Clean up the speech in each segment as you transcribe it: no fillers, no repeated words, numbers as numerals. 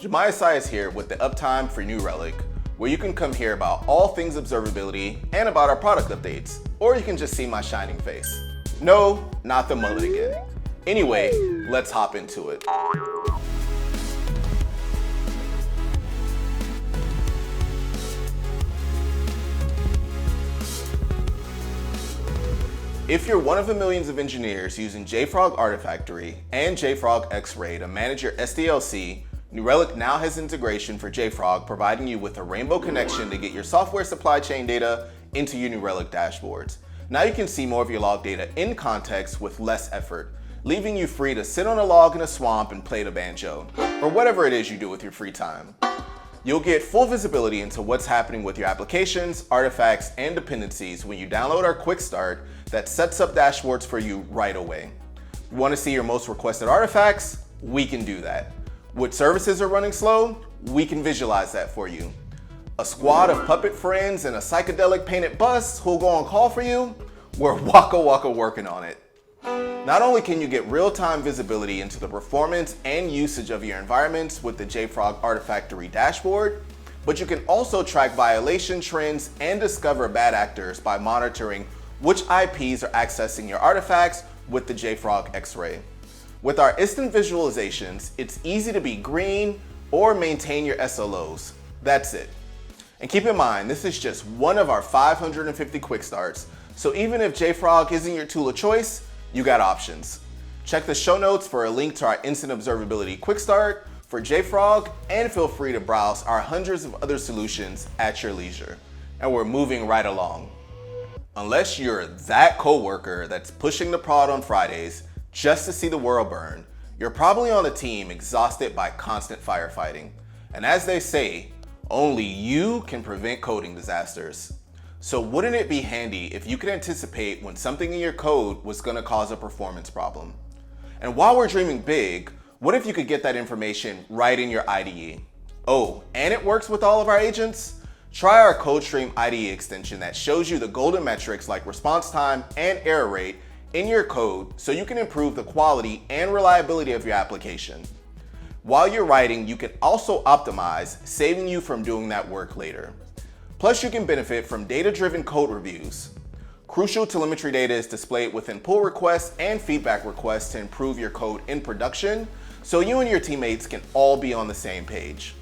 Jemiah is here with the Uptime for New Relic, where you can come hear about all things observability and about our product updates, or you can just see my shining face. No, not the mullet again. Anyway, let's hop into it. If you're one of the millions of engineers using JFrog Artifactory and JFrog X-Ray to manage your SDLC, New Relic now has integration for JFrog, providing you with a rainbow connection to get your software supply chain data into your New Relic dashboards. Now you can see more of your log data in context with less effort, leaving you free to sit on a log in a swamp and play the banjo, or whatever it is you do with your free time. You'll get full visibility into what's happening with your applications, artifacts, and dependencies when you download our quick start that sets up dashboards for you right away. You want to see your most requested artifacts? We can do that. What services are running slow? We can visualize that for you. A squad of puppet friends and a psychedelic painted bus who'll go on call for you? We're waka working on it. Not only can you get real-time visibility into the performance and usage of your environments with the JFrog Artifactory dashboard, but you can also track violation trends and discover bad actors by monitoring which IPs are accessing your artifacts with the JFrog X-Ray. With our instant visualizations, it's easy to be green or maintain your SLOs. That's it. And keep in mind, this is just one of our 550 quick starts, so even if JFrog isn't your tool of choice, you got options. Check the show notes for a link to our instant observability quick start for JFrog, and feel free to browse our hundreds of other solutions at your leisure. And we're moving right along. Unless you're that coworker that's pushing the prod on Fridays just to see the world burn, you're probably on a team exhausted by constant firefighting. And as they say, only you can prevent coding disasters. So wouldn't it be handy if you could anticipate when something in your code was going to cause a performance problem? And while we're dreaming big, what if you could get that information right in your IDE? Oh, and it works with all of our agents? Try our CodeStream IDE extension that shows you the golden metrics like response time and error rate in your code so you can improve the quality and reliability of your application. While you're writing, you can also optimize, saving you from doing that work later. Plus, you can benefit from data-driven code reviews. Crucial telemetry data is displayed within pull requests and feedback requests to improve your code in production, so you and your teammates can all be on the same page.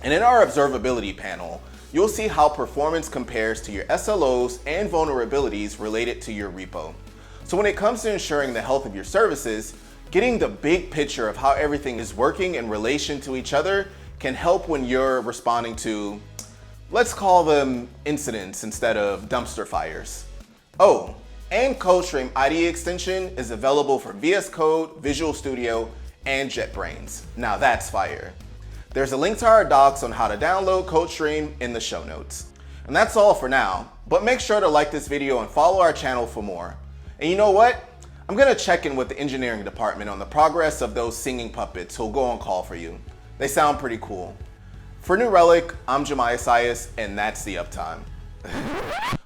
And in our observability panel, you'll see how performance compares to your SLOs and vulnerabilities related to your repo. So when it comes to ensuring the health of your services, getting the big picture of how everything is working in relation to each other can help when you're responding to, let's call them incidents instead of dumpster fires. Oh, and CodeStream IDE extension is available for VS Code, Visual Studio, and JetBrains. Now that's fire. There's a link to our docs on how to download CodeStream in the show notes. And that's all for now, but make sure to like this video and follow our channel for more. And you know what? I'm gonna check in with the engineering department on the progress of those singing puppets who'll go on call for you. They sound pretty cool. For New Relic, I'm Jemiah, and that's the Uptime.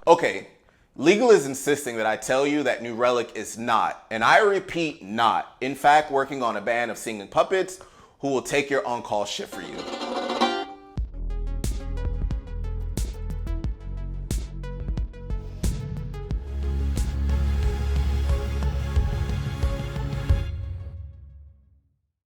Okay, legal is insisting that I tell you that New Relic is not, and I repeat not, in fact working on a band of singing puppets who will take your on-call shift for you.